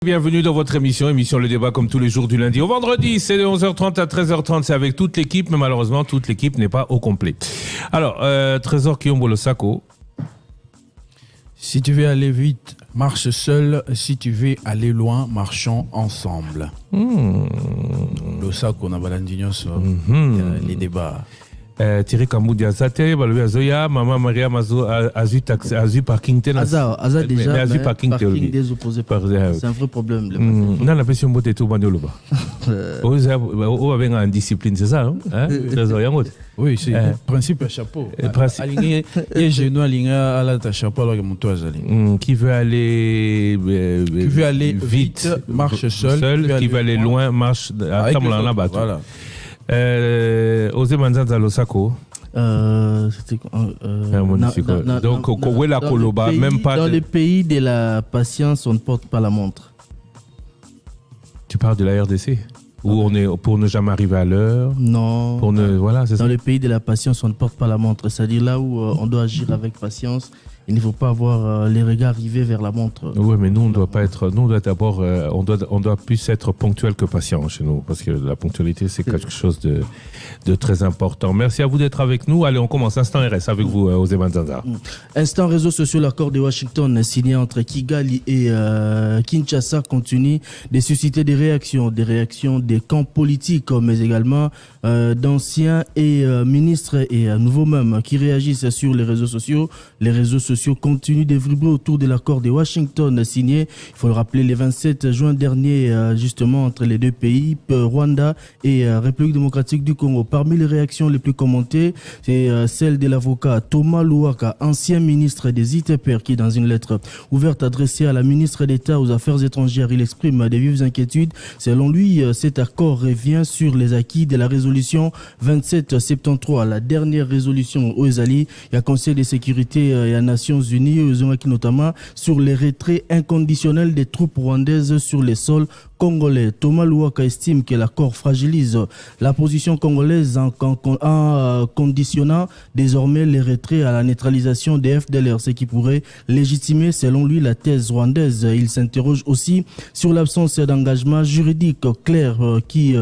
Bienvenue dans votre émission Le Débat comme tous les jours du lundi au vendredi. C'est de 11h30 à 13h30, c'est avec toute l'équipe, mais malheureusement toute l'équipe n'est pas au complet. Alors, Trésor Kiyombo Sako. Si tu veux aller vite, marche seul. Si tu veux aller loin, marchons ensemble. Le Sako na balandignos les débats. Thierry Kamboudi Azate, Balou Azoya, Maman Maria Mazo Azu parking ten. Aza déjà, mais Azu parking des opposés. C'est un vrai problème. Non, la question moté tout banyo ba. Oh avec une discipline, c'est ça, hein? Trésor Yangote. Oui, c'est le principe à chapeau. Aligné, et genou aligné à la chapeau alors que mon toit aligné. Qui veut aller vite, marche seul. Qui veut aller loin, marche à Tamoula la bateau. Voilà. Ose Manzanza Losako. C'était donc dans les pays de la patience, on ne porte pas la montre. Tu parles de la RDC où on est pour ne jamais arriver à l'heure. Non. Voilà, c'est ça. Dans les pays de la patience, on ne porte pas la montre. C'est-à-dire là où on doit agir avec patience. Il ne faut pas avoir les regards rivés vers la montre. Oui, mais nous, on doit pas être. Nous, on doit d'abord. On doit plus être ponctuel que patient chez nous, parce que la ponctualité, c'est quelque chose de très important. Merci à vous d'être avec nous. Allez, on commence. Instant RS avec vous, Osé Manzanza. Instant réseaux sociaux, l'accord de Washington signé entre Kigali et Kinshasa continue de susciter des réactions des camps politiques, mais également d'anciens et ministres et nouveaux mêmes qui réagissent sur les réseaux sociaux. Les réseaux sociaux continuent de vibrer autour de l'accord de Washington signé, il faut le rappeler, le 27 juin dernier, justement, entre les deux pays, Rwanda et République démocratique du Congo. Parmi les réactions les plus commentées, c'est celle de l'avocat Thomas Louaka, ancien ministre des ITPR, qui, dans une lettre ouverte adressée à la ministre d'État aux Affaires étrangères, il exprime des vives inquiétudes. Selon lui, cet accord revient sur les acquis de la résolution 2773, la dernière résolution au Ezali, il y a Conseil de sécurité et à Nations Unies, notamment sur les retraits inconditionnels des troupes rwandaises sur les sols congolais. Thomas Louaka estime que l'accord fragilise la position congolaise en conditionnant désormais les retraits à la neutralisation des FDLR, ce qui pourrait légitimer, selon lui, la thèse rwandaise. Il s'interroge aussi sur l'absence d'engagement juridique clair qui,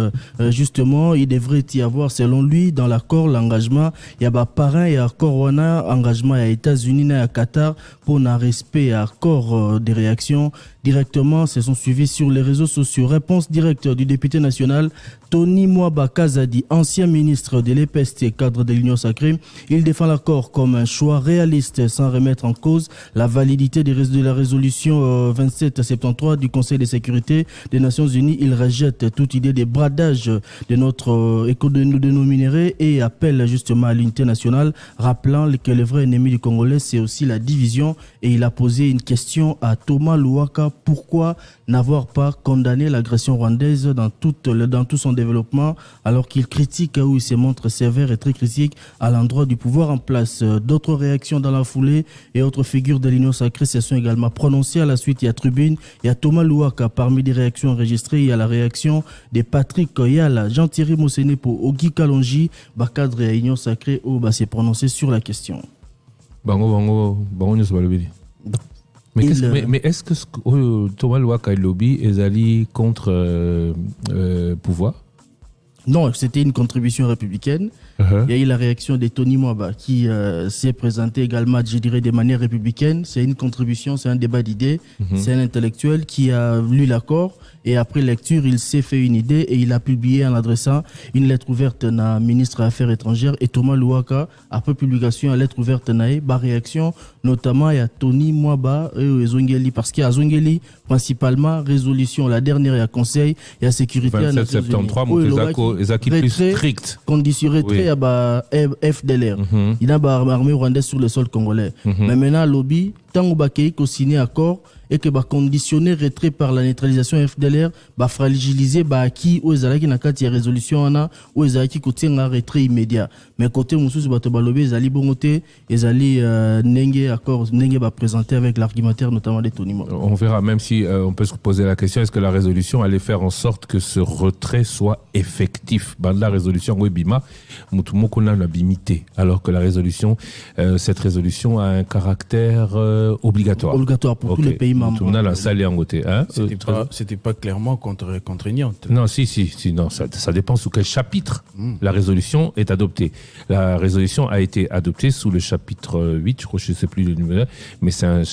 justement, il devrait y avoir, selon lui, dans l'accord, l'engagement, il y a parrain et accord Rwanda, engagement à États-Unis et à Qatar pour un respect à accord des réactions directement se sont suivis sur les réseaux sociaux. Réponse directe du député national Tony Mwaba Kazadi, ancien ministre de l'EPST, cadre de l'Union sacrée. Il défend l'accord comme un choix réaliste sans remettre en cause la validité de la résolution 2773 du Conseil de sécurité des Nations Unies. Il rejette toute idée de bradage de notre économie de nos minéraux et appelle justement à l'unité nationale, rappelant que le vrai ennemi du Congolais, c'est aussi la division. Et il a posé une question à Thomas Louaka. Pourquoi n'avoir pas condamné l'agression rwandaise dans tout son développement, alors qu'il critique où il se montre sévère et très critique à l'endroit du pouvoir en place. D'autres réactions dans la foulée et autres figures de l'Union sacrée se sont également prononcées. À la suite, il y a Tribune, il y a Thomas Louaka. Parmi les réactions enregistrées, il y a la réaction de Patrick Yala, Jean-Thierry Mosenepo, Ogi Kalonji, cadre de l'Union sacrée, où s'est prononcé sur la question. Bango, mais est-ce que Thomas Louaka et lobby est allé contre pouvoir? Non, c'était une contribution républicaine. Il y a eu la réaction de Tony Mwaba qui s'est présenté également, je dirais, de manière républicaine. C'est une contribution, c'est un débat d'idées. C'est un intellectuel qui a lu l'accord et après lecture, il s'est fait une idée et il a publié en adressant une lettre ouverte à ministre des Affaires étrangères. Et Thomas Louaka, après publication, la lettre ouverte par réaction, notamment il y a Tony Mwaba et Zongeli, parce qu'il y a Zongeli, principalement, résolution, la dernière, il y a Conseil, il y a sécurité. 2773, les acquis plus stricts. Condition retrait à FDLR. Il y a armée rwandaise sur le sol congolais. Mais maintenant, lobby, tant qu'on signé accord, et que conditionner retrait par la neutralisation FDLR, fragiliser acquis aux Ezalaki na kati ya résolution ana aux Ezalaki côté un retrait immédiat. Mais côté mususu bato balobi ezali bongote ezali nenge accord nenge présenté avec l'argumentaire notamment de Tony Mwaba. On verra, même si on peut se poser la question, est-ce que la résolution allait faire en sorte que ce retrait soit effectif? La résolution Webima mutumoko na bimité, alors que la résolution cette résolution a un caractère obligatoire. Obligatoire pour tous les pays membres. Tout le monde a la salle en côté. Hein? C'était pas clairement contraignante. Non, si, non, ça dépend sous quel chapitre la résolution est adoptée. La résolution a été adoptée sous le chapitre 8, je crois, je ne sais plus le numéro, mais c'est un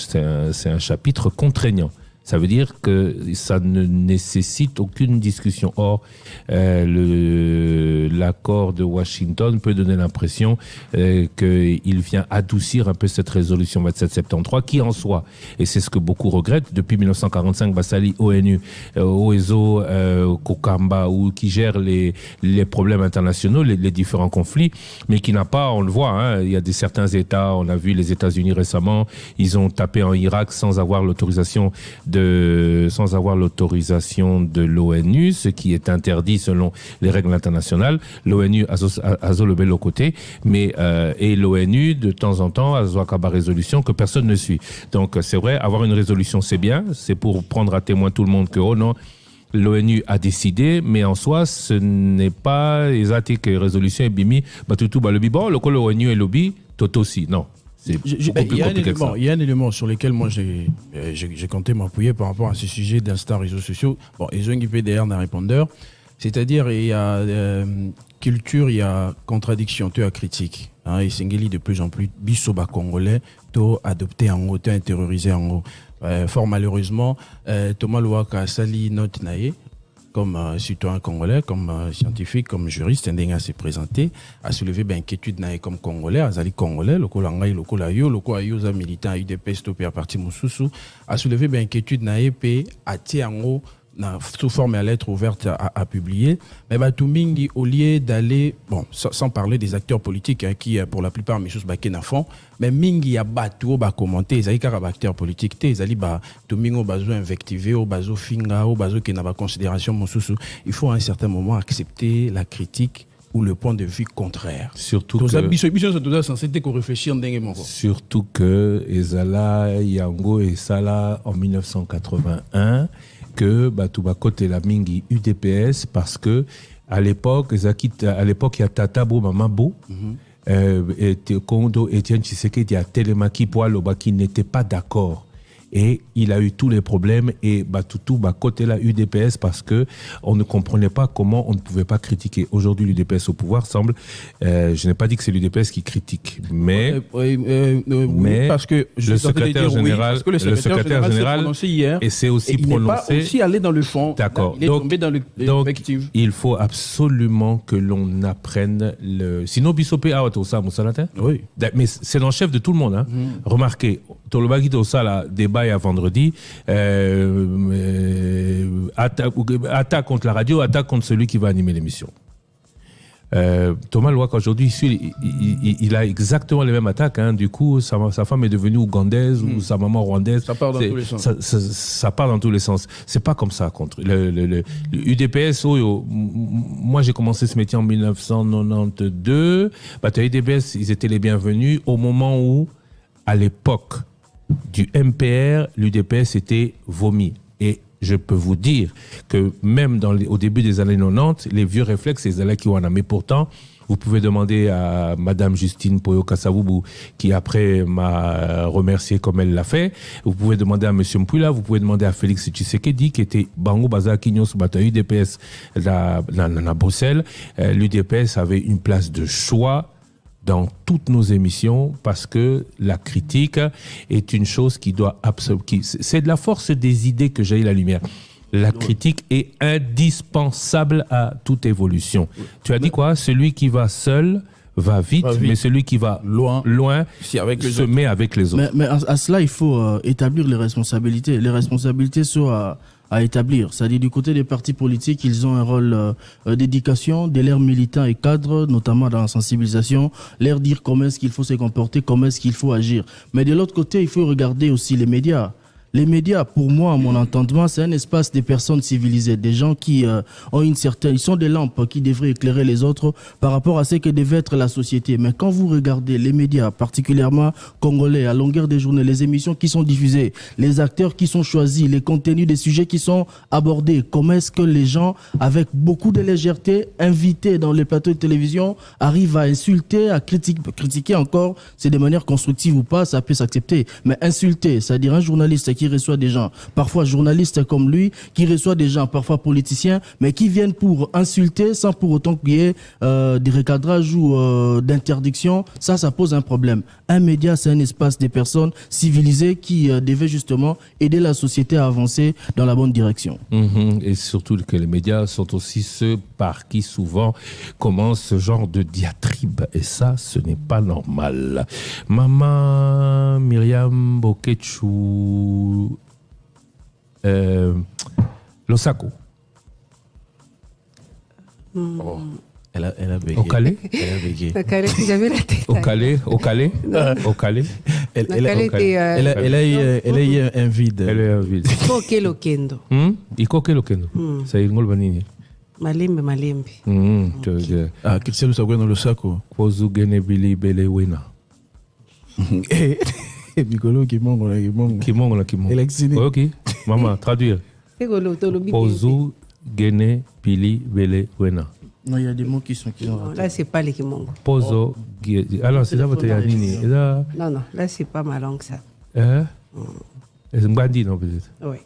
chapitre contraignant. Ça veut dire que ça ne nécessite aucune discussion. Or, l'accord de Washington peut donner l'impression qu'il vient adoucir un peu cette résolution 2773, qui en soi, et c'est ce que beaucoup regrettent, depuis 1945, Bassali, ONU, OESO, Kokamba, ou qui gère les problèmes internationaux, les différents conflits, mais qui n'a pas, on le voit, hein, il y a certains États, on a vu les États-Unis récemment, ils ont tapé en Irak sans avoir l'autorisation de l'ONU, ce qui est interdit selon les règles internationales. L'ONU a le bel côté, mais et l'ONU de temps en temps a une résolution que personne ne suit. Donc c'est vrai, avoir une résolution c'est bien, c'est pour prendre à témoin tout le monde que oh non, l'ONU a décidé, mais en soi ce n'est pas exact que résolution est bimi, tout le biban, l'ONU est lobby, tout aussi non. Il y a un élément sur lequel moi j'ai compté m'appuyer par rapport à ce sujet d'instant réseaux sociaux. Bon, ils ont équipé derrière un répondeur, c'est-à-dire il y a culture, il y a contradiction, tu as critique. Hein, et Sengeli de plus en plus bisoba congolais, to adopté en haut, to intériorisé en haut. Fort malheureusement, Thomas Louaka Sali Note Nae, comme citoyen congolais, comme scientifique, comme juriste, Ndenga s'est présenté, a soulevé inquiétude comme congolais, azali congolais, loko langay, loko layo, loko ayoza militant UDPS topé à partir Moussousou, a soulevé inquiétude pe a tiango sous forme à lettre ouverte à publier, mais Batumingi, au lieu d'aller, bon, sans parler des acteurs politiques qui, pour la plupart, Missous Bakena font, mais Mingi a battu, commenté, ils ont acteurs politiques, ils ont Tumingo bazo invectivé, bazo finga, bazo qui n'a pas considération, il faut à un certain moment accepter la critique ou le point de vue contraire. Surtout que Ezala, Yango et Sala en 1981, que côté la Mingi UDPS, parce que à l'époque il y a Tata Bo Mamabo, et Kondo Etienne Tshisekedi a Télémaki Poaloba qui n'était pas d'accord. Et il a eu tous les problèmes et Batutu côté la UDPS parce que on ne comprenait pas comment on ne pouvait pas critiquer. Aujourd'hui, l'UDPS au pouvoir semble, je n'ai pas dit que c'est l'UDPS qui critique, mais parce que le secrétaire général, le secrétaire général hier, et c'est aussi il prononcé. Il n'est pas aussi allé dans le fond. D'accord. Il est tombé dans le perspective. Il faut absolument que l'on apprenne le. Sinon, Bissopé a ça, Moussalata. Oui. Mais c'est le chef de tout le monde. Hein. Remarquez, Tolobagi Tosala débat à vendredi, attaque contre la radio, attaque contre celui qui va animer l'émission. Thomas Louaka aujourd'hui, il a exactement les mêmes attaques. Hein. Du coup, sa femme est devenue ougandaise ou sa maman rwandaise. Ça part dans tous les sens. Ça part dans tous les sens. C'est pas comme ça contre le UDPS. Moi, j'ai commencé ce métier en 1992. UDPS, ils étaient les bienvenus au moment où, à l'époque du MPR, l'UDPS était vomi. Et je peux vous dire que même au début des années 90, les vieux réflexes, les allaient qui ont en mais pourtant, vous pouvez demander à Madame Justine Poyo Kassavubu, qui après m'a remercié comme elle l'a fait. Vous pouvez demander à Monsieur Mpula, vous pouvez demander à Félix Tshisekedi, qui était Bango Baza Kinyos Bata UDPS à Bruxelles. L'UDPS avait une place de choix dans toutes nos émissions parce que la critique est une chose qui doit c'est de la force des idées que jaillit la lumière. La critique est indispensable à toute évolution. Tu as dit quoi? Celui qui va seul va vite, mais celui qui va loin se met avec les autres. Mais à cela, il faut établir les responsabilités. Les responsabilités sont à établir. C'est-à-dire du côté des partis politiques, ils ont un rôle d'éducation de leurs militants et cadres, notamment dans la sensibilisation, leur dire comment est-ce qu'il faut se comporter, comment est-ce qu'il faut agir. Mais de l'autre côté, il faut regarder aussi les médias. Les médias, pour moi, à mon entendement, c'est un espace des personnes civilisées, des gens qui ont une certaine... Ils sont des lampes qui devraient éclairer les autres par rapport à ce que devait être la société. Mais quand vous regardez les médias, particulièrement congolais, à longueur des journées, les émissions qui sont diffusées, les acteurs qui sont choisis, les contenus des sujets qui sont abordés, comment est-ce que les gens, avec beaucoup de légèreté, invités dans les plateaux de télévision, arrivent à insulter, à critiquer encore, c'est de manière constructive ou pas, ça peut s'accepter. Mais insulter, c'est-à-dire un journaliste qui reçoit des gens, parfois journalistes comme lui, qui reçoit des gens, parfois politiciens, mais qui viennent pour insulter sans pour autant qu'il y ait des recadrages ou d'interdiction, ça pose un problème. Un média, c'est un espace des personnes civilisées qui devaient justement aider la société à avancer dans la bonne direction. Et surtout que les médias sont aussi ceux par qui souvent commence ce genre de diatribe. Et ça, ce n'est pas normal. Maman Myriam Bokechu Losako. Oh. Elle a bégayé. Au Calais. Elle a bégayé. J'avais la tête. Au Calais. Au Calais. Elle a eu un vide. Elle a un vide. Ikoke lokendo. Ikoke lokendo. Ça y est, ngol banini. Malembe. Ah, Christian Lusako Losako. Pozu gene bili bele wena. Mikolo Kimongo. Ok. Maman, traduire. Pozu gene bili bele wena. Non, il y a des mots qui sont là, c'est pas les Kimongo. Pozo. Alors, c'est ça votre yanini. Non, là, c'est pas ma langue, ça. C'est Mbandi, non, peut-être? Oui.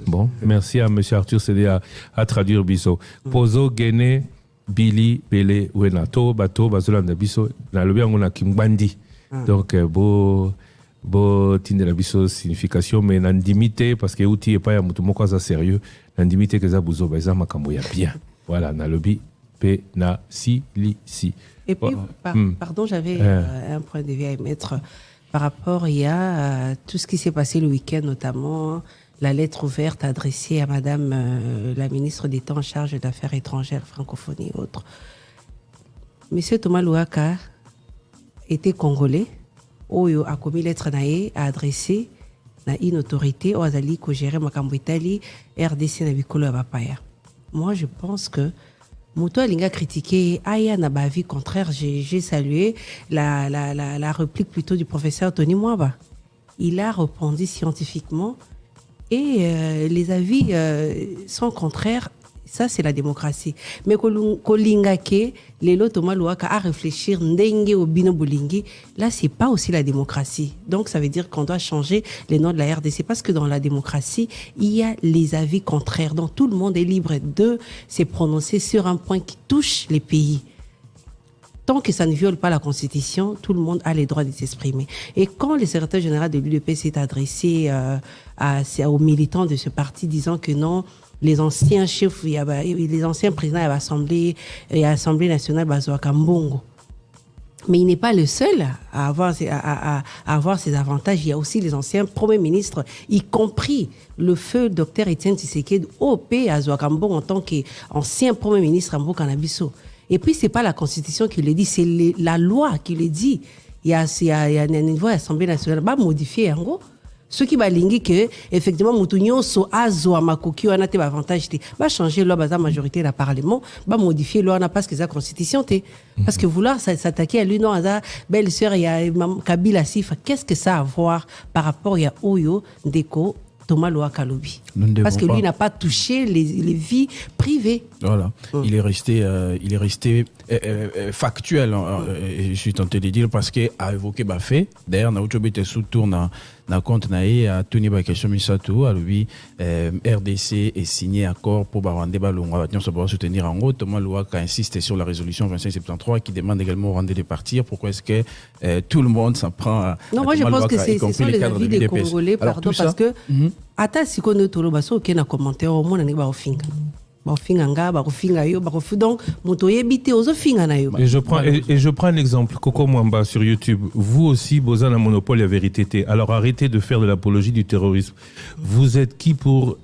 Bon, merci à M. Arthur Cédé à traduire Bisso. Pozo gene bili bele wena. To bato bazolanda biso na lobi yango na kimbandi. Donc bo tinde la biso signification mais nandimité parce que outil est pas ya mutu moko za sérieux. Nandimité que za buzo ba za makambo ya bien. Voilà, na lobi pe na si. Et puis pardon, j'avais un point de vue à émettre. Par rapport, il y a tout ce qui s'est passé le week-end, notamment la lettre ouverte adressée à Madame la ministre d'État en charge d'affaires étrangères, francophonie et autres. Monsieur Thomas Louaka était congolais, Oyo a commis lettre nae a adressé à une autorité, au Azali, ko géré Makambo Italie, RDC Nabikolo Abapaya. Moi, je pense que Mouto Alinga critiqué Aya n'a pas vu contraire. J'ai salué la réplique plutôt du professeur Tony Mwaba. Il a répondu scientifiquement et les avis sont contraires. Ça, c'est la démocratie. Mais Kolinga ke, Lelo Thomas Louaka à réfléchir ndenge au bino bolingi, là, c'est pas aussi la démocratie. Donc, ça veut dire qu'on doit changer les noms de la RDC parce que dans la démocratie, il y a les avis contraires. Donc, tout le monde est libre de se prononcer sur un point qui touche les pays. Tant que ça ne viole pas la Constitution, tout le monde a les droits de s'exprimer. Et quand le secrétaire général de l'UDP s'est adressé aux militants de ce parti disant que non, les anciens chefs, les anciens présidents de l'Assemblée et l'Assemblée nationale Bazoaka Mbongo. Mais il n'est pas le seul à avoir ces avantages. Il y a aussi les anciens premiers ministres, y compris le feu Dr Étienne Tshisekedi, OP à Zoaka Mbongo en tant qu'ancien premier ministre à Mbokanabiso. Et puis, c'est pas la Constitution qui le dit, c'est la loi qui le dit. Il y a un niveau à l'Assemblée nationale, bah, modifier, en gros. Ceux qui balingi que, effectivement, Moutounio, so azo, amakoki, on a des avantages, va changer loi, la majorité du Parlement, va modifier loi, on n'a pas ce que la Constitution, parce que vouloir s'attaquer à lui, non, à belle sœur, il y a Kabila Sifa, qu'est-ce que ça a à voir par rapport à Oyo, Deko, Thomas Louaka Lobi? Parce que lui n'a pas touché les vies privées. Voilà. Il est resté factuel, je suis tenté de dire, parce qu'il a évoqué Bafé. D'ailleurs, on a été sous-tour dans compte naïe à Tony Bakesho Misato, à lui, RDC est signé accord pour Barandé Balonga, on se pourra soutenir en haut. Thomas Louaka insiste sur la résolution 2573 qui demande également au Rwandais de partir. Pourquoi est-ce que tout le monde s'en prend à non, moi je pense que c'est sur les avis des Congolais, pardon, parce que Ata Sikono Tolo Baso, qui n'a commenté au monde, n'est pas au fin. Et je prends un exemple, Coco Mwamba sur YouTube. Vous aussi, Bozan a monopole et vérité. Alors arrêtez de faire de l'apologie du terrorisme. Vous êtes qui pour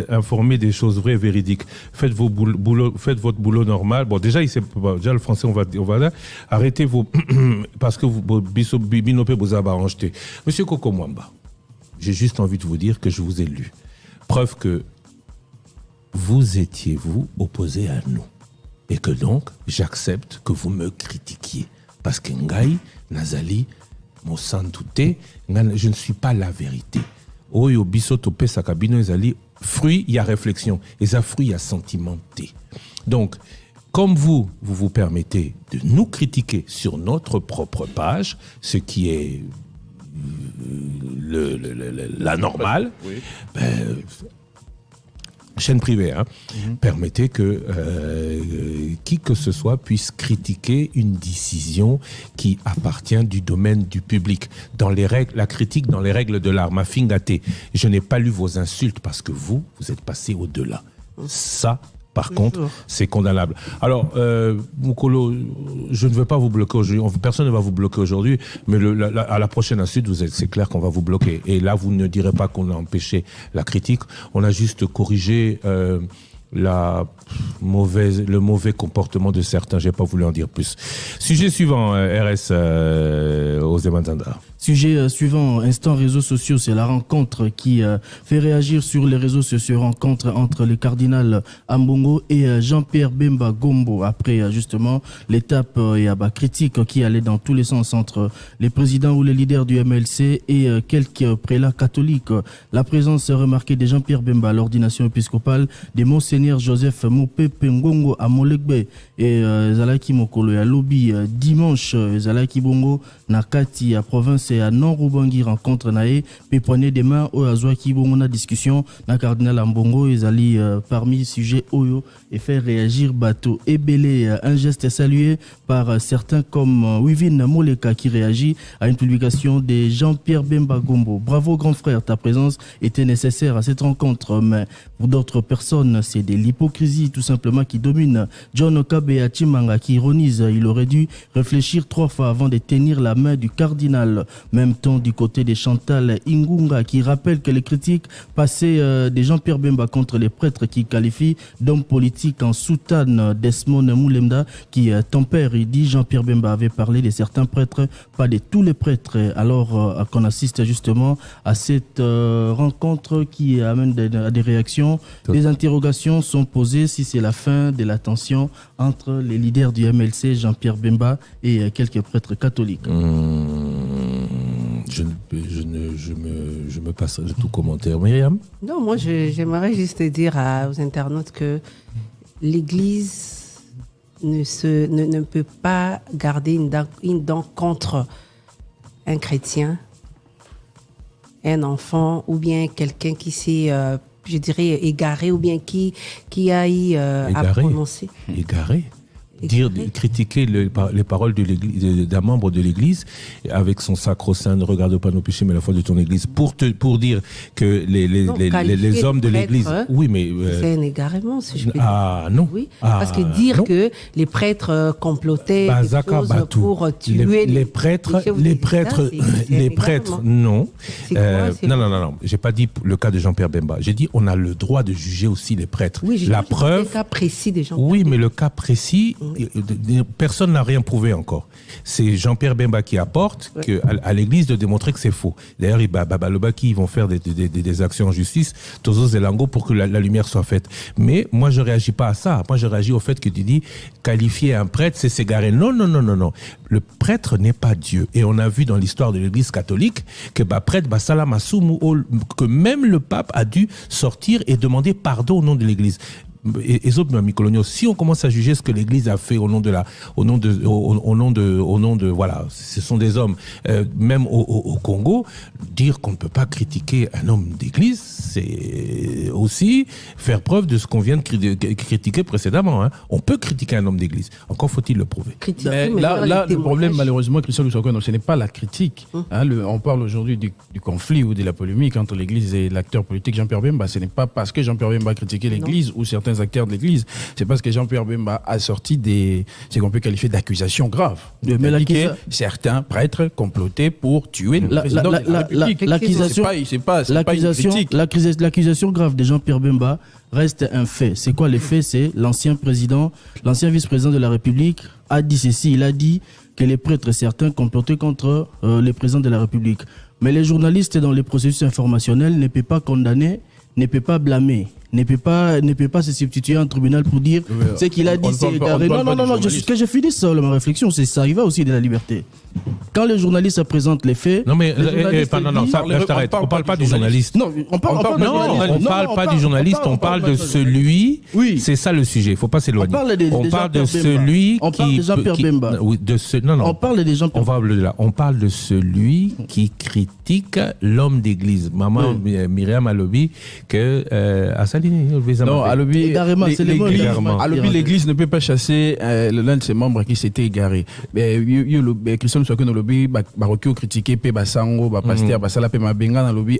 informer des choses vraies et véridiques. Faites votre boulot normal. Bon, déjà, déjà le français, on va là. Arrêtez vos parce que vous binopé vous avez arrangé. Monsieur Koko Mwamba, j'ai juste envie de vous dire que je vous ai lu. Preuve que vous étiez opposé à nous. Et que donc, j'accepte que vous me critiquiez. Parce que Ngai, Nazali, Mosantouté, je ne suis pas la vérité. Oyo bisotope sakabino ezali, fruit, il y a réflexion. Et ça, fruit, il y a sentimenté. Donc, comme vous permettez de nous critiquer sur notre propre page, ce qui est la normale, oui. Chaîne privée, permettez que qui que ce soit puisse critiquer une décision qui appartient du domaine du public. Dans les règles, la critique dans les règles de l'art, ma fingate, je n'ai pas lu vos insultes parce que vous êtes passé au-delà. Ça, par contre, c'est condamnable. Alors, Moukolo, je ne veux pas vous bloquer aujourd'hui. Personne ne va vous bloquer aujourd'hui, mais à la prochaine insulte, c'est clair qu'on va vous bloquer. Et là, vous ne direz pas qu'on a empêché la critique. On a juste corrigé le mauvais comportement de certains. J'ai pas voulu en dire plus. Sujet suivant, RS Osemantanda. Sujet suivant, instant réseaux sociaux, c'est la rencontre qui fait réagir sur les réseaux sociaux. Rencontre entre le cardinal Ambongo et Jean-Pierre Bemba Gombo. Après justement l'étape critique qui allait dans tous les sens entre les présidents ou les leaders du MLC et quelques prélats catholiques. La présence remarquée de Jean-Pierre Bemba à l'ordination épiscopale, de Monseigneur Joseph Mopepe Ngongo à Molegbe et Zalaki Mokolo à Lobby dimanche, Zalaki Bongo Nakati à province et à Nord-Rubangi rencontre nae pépone des mains au Azwaki Bongo na discussion na cardinal Ambongo et Zali parmi sujets Oyo et faire réagir bateau et belé un geste salué par certains comme Wivin Moleka qui réagit à une publication de Jean-Pierre Bemba Gombo. Bravo grand frère, ta présence était nécessaire à cette rencontre, mais pour d'autres personnes c'est de l'hypocrisie tout simplement qui domine. John Okabe à Chimanga qui ironise, il aurait dû réfléchir 3 fois avant de tenir la main du cardinal. Même temps du côté de Chantal Ingunga qui rappelle que les critiques passées de Jean-Pierre Bemba contre les prêtres qui qualifient d'hommes politiques en soutane Desmond Moulemda qui tempère. Il dit Jean-Pierre Bemba avait parlé de certains prêtres, pas de tous les prêtres. Alors qu'on assiste justement à cette rencontre qui amène à des réactions, des interrogations sont posées si c'est la fin de la tension entre les leaders du MLC, Jean-Pierre Bemba et quelques prêtres catholiques. Je me passerai de tout commentaire. Myriam ? Non, moi j'aimerais juste dire aux internautes que l'Église ne peut pas garder une dent contre un chrétien, un enfant ou bien quelqu'un qui s'est, je dirais, égaré ou bien qui a eu à prononcer. Égaré. Critiquer les paroles de l'église, d'un membre de l'église avec son sacro-saint, ne regarde pas nos péchés mais la foi de ton église, pour dire que les hommes de l'église, oui mais c'est un égarement si je peux dire. Ah non, oui, parce que dire non. Que les prêtres complotaient pour tuer les prêtres non. Non, j'ai pas dit le cas de Jean-Pierre Bemba, j'ai dit on a le droit de juger aussi les prêtres. Oui, la preuve, le cas précis des Jean-Pierre. Oui, mais le cas précis, personne n'a rien prouvé encore. C'est Jean-Pierre Bemba qui apporte à l'église de démontrer que c'est faux. D'ailleurs, ils vont faire des actions en justice, Tozo Zelango, pour que la lumière soit faite. Mais moi, je réagis pas à ça. Moi, je réagis au fait que tu dis qualifier un prêtre, c'est s'égarer. Non. Le prêtre n'est pas Dieu. Et on a vu dans l'histoire de l'église catholique que prêtre, que même le pape a dû sortir et demander pardon au nom de l'église. Et si on commence à juger ce que l'Église a fait au nom de voilà, ce sont des hommes, même au Congo, dire qu'on ne peut pas critiquer un homme d'Église, c'est aussi faire preuve de ce qu'on vient de critiquer précédemment. On peut critiquer un homme d'Église, encore faut-il le prouver. Mais là, le problème, malheureusement, Christophe Lusokon, ce n'est pas la critique. On parle aujourd'hui du conflit ou de la polémique entre l'Église et l'acteur politique Jean-Pierre Bemba. Ce n'est pas parce que Jean-Pierre Bemba a critiqué l'Église ou certains acteurs de l'Église, c'est parce que Jean-Pierre Bemba a sorti ce qu'on peut qualifier d'accusations graves. Certains prêtres complotaient pour tuer le président de la République. L'accusation l'accusation grave de Jean-Pierre Bemba reste un fait. C'est quoi les faits? C'est l'ancien vice-président de la République a dit ceci. Il a dit que les prêtres certains complotaient contre le président de la République. Mais les journalistes dans les processus informationnels ne peuvent pas condamner, ne peuvent pas blâmer, ne peut pas se substituer à un tribunal pour dire ce qu'il a dit, c'est égaré. Non, que je finisse ça, ma réflexion, ça y va aussi de la liberté. Quand le journaliste présente les faits... Non, mais je t'arrête. On ne parle pas du journaliste. Non, on parle pas du journaliste, on parle de celui... Oui. C'est ça le sujet, il ne faut pas s'éloigner. On parle de celui qui... On parle de Jean-Pierre Bemba. Non. On parle de Jean-Pierre Bemba. On parle de celui qui critique l'homme d'église. Maman Myriam Alobi, que... Non, à l'objet, l'église ne peut pas chasser l'un de ses membres qui s'était égaré. Christian soit que dans le lobby, Barokio critiqué, Basango, Pasteur, Basala, Mabenga dans le lobby.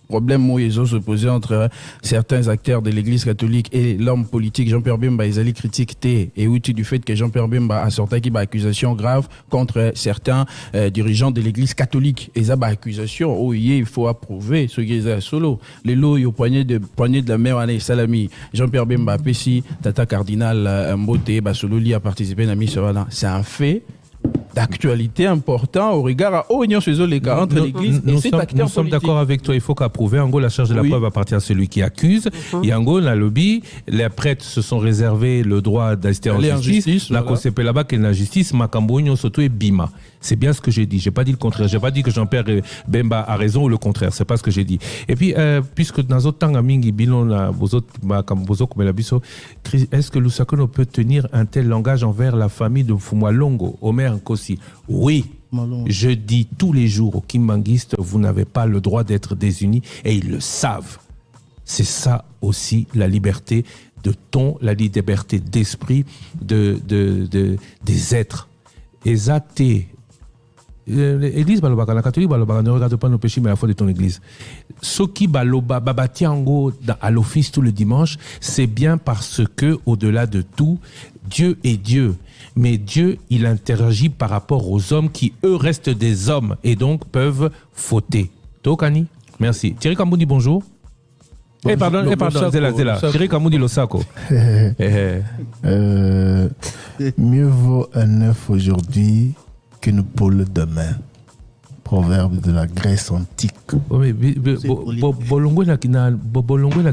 Problème où ils ont s'opposé entre certains acteurs de l'église catholique et l'homme politique Jean-Pierre Bemba. Ils allaient critiquer et outil du fait que Jean-Pierre Bemba a sorti qui accusation grave contre certains dirigeants de l'église catholique. Et ça, accusation où il faut approuver ce qui est solo. Les lots, au poignet de la mère Anne Salami, Jean-Pierre Bemba, Pessi, Tata Cardinal Mbote, Sololi a participé à Missovana. C'est un fait d'actualité important au regard à Oignon chez les cas entre l'église et cet acteur politique. Nous sommes d'accord avec toi, il faut qu'approuver. En gros, la charge de la preuve appartient à celui qui accuse. Et en gros, la lobby, les prêtres se sont réservés le droit d'assister en justice. La COCP là-bas, qui est la justice, Makambo, Oignon, Soto et Bima. C'est bien ce que j'ai dit. J'ai pas dit le contraire. J'ai pas dit que Jean-Pierre Bemba a raison ou le contraire. C'est pas ce que j'ai dit. Et puis, puisque dans d'autres temps, est-ce que Lusakono peut tenir un tel langage envers la famille de Fumwa Longo, Omer Nkosi? Oui. Je dis tous les jours aux kimbanguistes, vous n'avez pas le droit d'être désunis et ils le savent. C'est ça aussi la liberté de ton, la liberté d'esprit des êtres. Ésaté. L'église balobaka, la catholique balobaka, ne regarde pas nos péchés mais la foi de ton église. Soki baloba babatiango à l'office tout le dimanche, c'est bien parce que au-delà de tout, Dieu est Dieu. Mais Dieu, il interagit par rapport aux hommes qui, eux, restent des hommes et donc peuvent fauter. Tokani, merci. Thierry Kamboudi, bonjour. Pardon, Zela. Thierry Kamboudi Losako. Mieux vaut un œuf aujourd'hui qu'une poule demain. Proverbe de la Grèce antique. Oui, bolongo la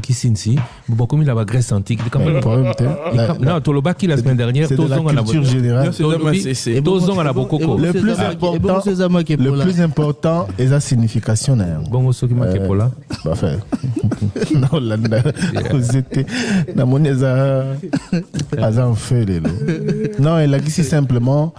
kisinsi, bokomi la Grèce antique. Non, tolobaki la semaine dernière, c'est de la culture générale. Le plus important est sa signification. Bon, ce qui m'a fait pour là. Non, là, non, elle a dit simplement,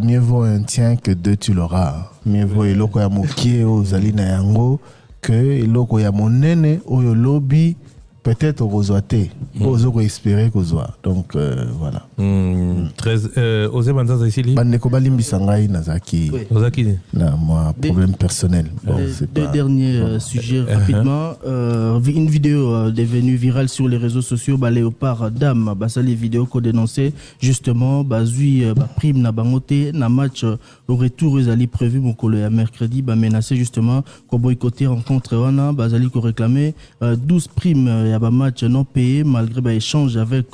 mieux vaut un tien que deux tu l'auras. Mieux vaut eloko ya mokie ozali na yango que eloko ya monene oyo lobby peut-être ozoate ozoko espérer kozwa. Donc voilà. Osé Manzaza ici li. Bandeko balimbisa ngai nazaki. Ozaki na moi problème personnel. Bon, deux derniers sujets rapidement. Une vidéo devenue virale sur les réseaux sociaux, Léopard Dame, les vidéos qu'on dénonçait justement, Bazui, prime na bangote, na match au retour, ils allaient prévu mon collègue mercredi, menacé justement, qu'on boycottait rencontre wana, Bazali qu'on réclamait 12 primes, il y a un match non payé malgré échange avec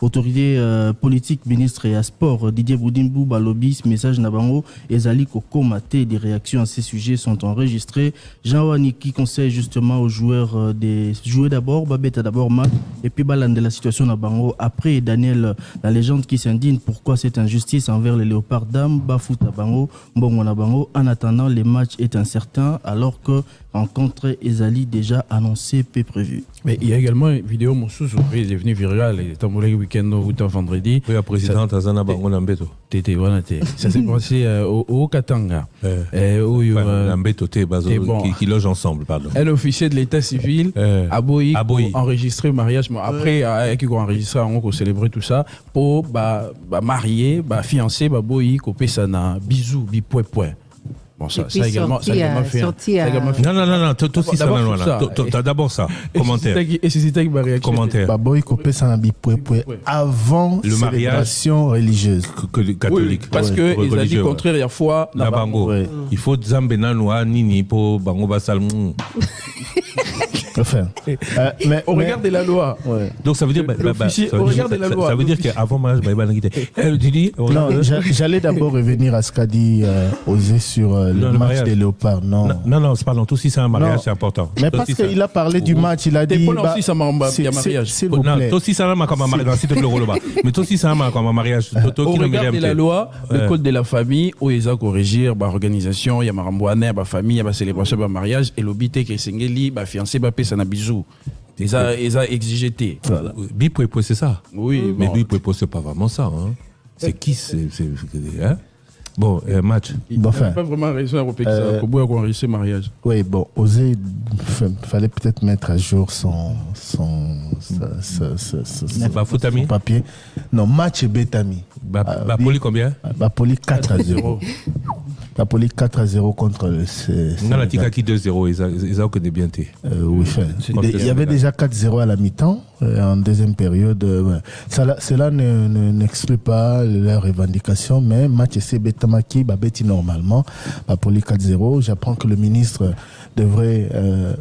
autorité politique, ministre et à sport, Didier Boudimbu, lobby, message na bango, et Zali Koko Maté, des réactions à ces sujets sont enregistrées. Jean Waniki conseille justement aux joueurs de jouer d'abord, Babetta d'abord match, et puis de la situation na bango. Après, Daniel, la légende qui s'indigne pourquoi cette injustice envers les Léopards Dames, Bafouta bango, Mbongo na bango. En attendant, les matchs est incertain alors que rencontre Ezali déjà annoncé peu prévu. Mais il y a également une vidéo Moussous qui est devenue virale le week-end ou vendredi. Oui, la présidente Azana Bango Nambeto. Ça s'est passé au Katanga. Nambeto qui loge ensemble, pardon. Un officier de l'état civil a enregistré le mariage. Après, qui a enregistré, on a célébré tout ça pour marier, fiancer, couper ça na bisous, bipoué. Bon, ça également fait. Non, tout aussi ça là. D'abord ça. Commentaire. Et c'est ma réaction. Commentaire. Baboy copé ça avant le mariage religieuse catholique. Oui, parce que ils ont dit contraire hier fois la bango. Il faut Zambena noa nini pour bango basal. Enfin, on regarde la loi. Ouais. Donc ça veut dire, ça veut dire qu'avant mariage, non, j'allais d'abord revenir à ce qu'a dit Osé sur le match des Léopards. Non, pardon, tout si c'est un mariage, c'est important. Mais parce qu'il a parlé du match, il a dit. S'il vous plaît. Toi aussi, ça n'a pas mariage, s'il te plaît, mais toi aussi, ça n'a pas mariage. On regarde la loi, le code de la famille, où ils ont corrigé, organisation, il y a marambouane, la famille, il y a célébration, le mariage, et l'obité qui est singeli, fiancé, ça n'a bisou. Ils ont exigé. Bipoépo, c'est ça. Oui, mais Bipoépo, c'est pas vraiment ça. C'est qui Bon, match. Il n'a pas vraiment raison à répéter ça. Comment on a réussi le mariage? Oui, bon, Osé, fallait peut-être mettre à jour son papier. Non, match Betami. Bapoli combien? Bapoli 4-0. Bapoli 4-0 contre le. Non, la Tika qui 2-0, ils ont connu bien. Oui, il y avait déjà 4-0 à la mi-temps, en deuxième période. Cela n'exclut pas la revendication, mais match C Betamaki, Babeti normalement, Bapoli 4-0. J'apprends que le ministre devrait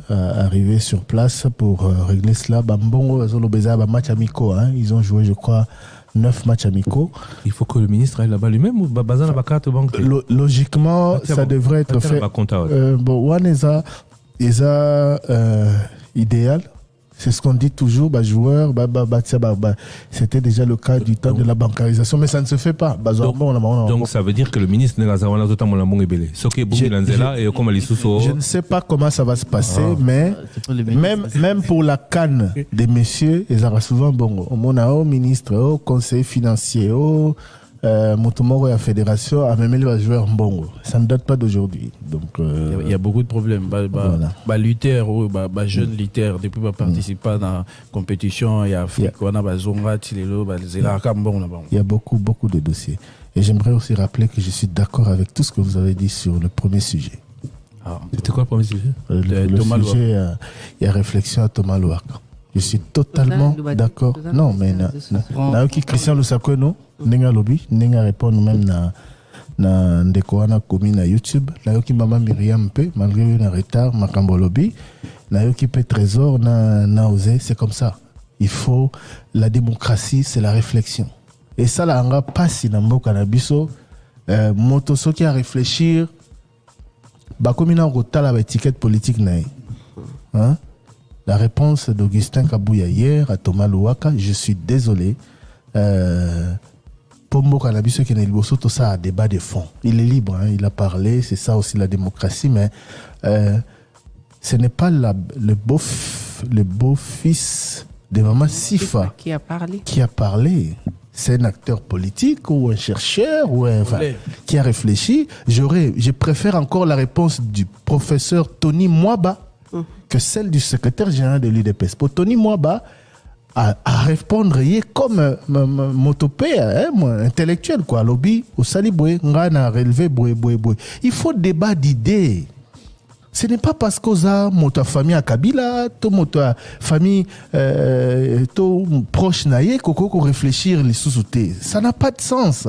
arriver sur place pour régler cela. Bambongo, Zolobeza, match amicaux. Ils ont joué, je crois, 9 matchs amicaux. Il faut que le ministre aille là-bas lui-même ou Bazan la carte banque. Logiquement, ça devrait être fait. Bon, Waneza, idéal. C'est ce qu'on dit toujours, joueur, c'était déjà le cas du temps de la bancarisation, mais ça ne se fait pas. Donc ça veut dire que le ministre n'est pas je ne sais pas comment ça va se passer, mais même pour la canne des messieurs, ils ont souvent au ministre, au conseiller financier, au Motomoro et la fédération a même les joueurs bongo. Ça ne date pas d'aujourd'hui. Donc il y a beaucoup de problèmes. Luther, jeune Luther, depuis participer dans la compétition, il y a il y a beaucoup de dossiers. Et j'aimerais aussi rappeler que je suis d'accord avec tout ce que vous avez dit sur le premier sujet. C'était quoi le premier sujet? Le sujet, il y a réflexion à Thomas Louaka. Je suis totalement d'accord. Non, mais Christian Lusakwe, Nenga lobby, Nenga répond même na ndekoana komi na YouTube. Nayoki Mama Myriam P, malgré un retard, Makambo lobby. Nayoki P Trésor, na osé, c'est comme ça. Il faut, la démocratie, c'est la réflexion. Et ça, là, on va passer dans le cannabiso. Moto, ceux qui a réfléchir, comme on a la étiquette politique, la réponse d'Augustin Kabouya hier à Thomas Louaka, je suis désolé. Pombo Cannabis qui est libre, tout ça a débat de fond. Il est libre, il a parlé, c'est ça aussi la démocratie, mais ce n'est pas le beau-fils de Maman Sifa qui a parlé. C'est un acteur politique ou un chercheur ou qui a réfléchi. Je préfère encore la réponse du professeur Tony Mwaba que celle du secrétaire général de l'UDPS. Pour Tony Mwaba, à répondre comme motopé, intellectuel, quoi, lobby, au saliboué, ngana relevé, boué. Il faut débat d'idées. Ce n'est pas parce qu'on a ta famille à Kabila, ta famille proche naïe, qu'on réfléchir les sous-soutés. Ça n'a pas de sens.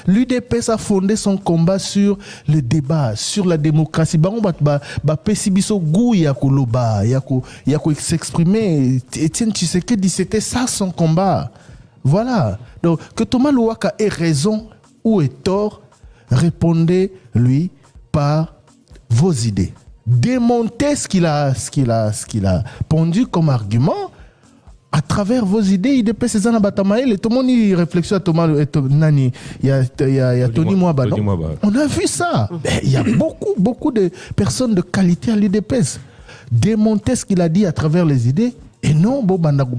L'UDPS a fondé son combat sur le débat, sur la démocratie. Pesibiso goût yakoloba, yako s'exprimer. Etienne Tshisekedi, c'était ça son combat. Voilà. Donc que Thomas Louaka ait raison ou ait tort, répondez lui par vos idées. Démontez ce qu'il a pondu comme argument. À travers vos idées, il dépêche ces anabatamaïl et tout le monde y réflexion à Thomas Nani. Il y a Tony Mwaba. On a vu ça. Il y a beaucoup de personnes de qualité à l'UDPS. Démonter ce qu'il a dit à travers les idées et non,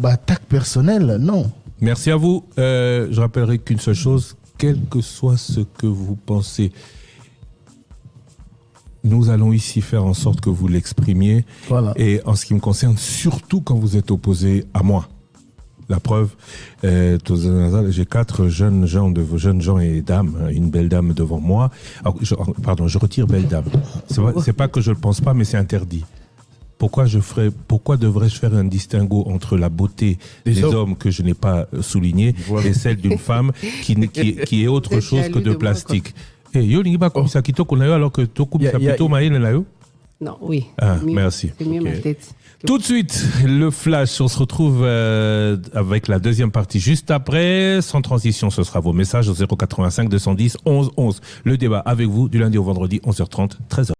attaque personnelle, non. Merci à vous. Je rappellerai qu'une seule chose, quel que soit ce que vous pensez, nous allons ici faire en sorte que vous l'exprimiez. Voilà. Et en ce qui me concerne, surtout quand vous êtes opposé à moi. La preuve, j'ai 4 jeunes gens et dames, une belle dame devant moi. Alors, je retire belle dame. C'est pas que je le pense pas, mais c'est interdit. Pourquoi devrais-je faire un distinguo entre la beauté des hommes que je n'ai pas souligné et celle d'une femme qui est autre chose que de plastique? Yo lingi ba komisa kitoko na yo alors que to komisa plutôt maïle na yo. Non, oui. Merci. C'est mieux ma tête. Tout de suite, le flash. On se retrouve avec la deuxième partie juste après. Sans transition, ce sera vos messages au 085 210 11 11. Le débat avec vous du lundi au vendredi, 11h30, 13h.